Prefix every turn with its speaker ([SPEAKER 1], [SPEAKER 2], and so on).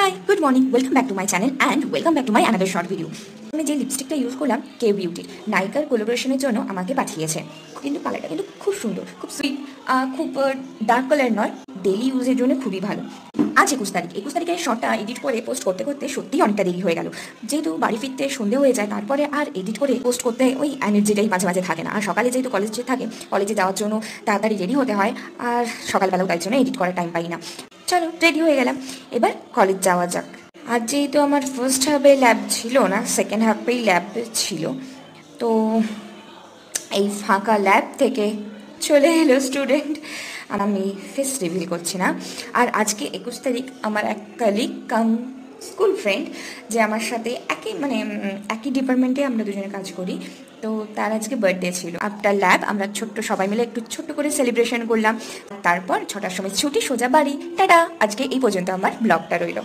[SPEAKER 1] High, good morning, welcome back to my channel and welcome back to my another short video. আমি যে লিপস্টিকটা use করলাম কে বিউটির নাইকার কোলাবোরেশনের জন্য আমাকে পাঠিয়েছে। কিন্তু কালারটা কিন্তু খুব সুন্দর, খুব সুইট, খুব ডার্ক কালার নয়, ডেলি ইউজের জন্য খুবই ভালো। আজ 21 তারিখে শর্টটা এডিট করে পোস্ট করতে করতে সত্যিই অনেকটা দেরি হয়ে গেল। যেহেতু বাড়ি ফিরতে সন্ধে হয়ে যায়, তারপরে আর এডিট করে পোস্ট করতে ওই এনার্জিটাই মাঝে মাঝে থাকে না। আর সকালে যেহেতু কলেজে থাকে, কলেজে যাওয়ার জন্য তাড়াতাড়ি রেডি হতে হয়, আর সকালবেলাও তাই জন্য এডিট করার টাইম পাই না। চলো রেডি হয়ে গেলাম, এবার কলেজ যাওয়া যাক। আর যেহেতু আমার ফার্স্ট হাফে ল্যাব ছিল না, সেকেন্ড হাফেই ল্যাব ছিল, তো এই ফাঁকা ল্যাব থেকে চলে এলো স্টুডেন্ট। আমি ফেস রিভিল করছি না। আর আজকে 21 তারিখ আমার এক কলিগ কাম স্কুল ফ্রেন্ড, যে আমার সাথে একই ডিপার্টমেন্টে আমরা দুজনে কাজ করি, তো তার আজকে বার্থডে ছিল। আফটার ল্যাব আমরা সবাই মিলে একটু ছোট্ট করে সেলিব্রেশন করলাম। তারপর 6টার সময় ছুটি, সোজা বাড়ি। টাটা। আজকে এই পর্যন্ত আমার ব্লগটা রইল।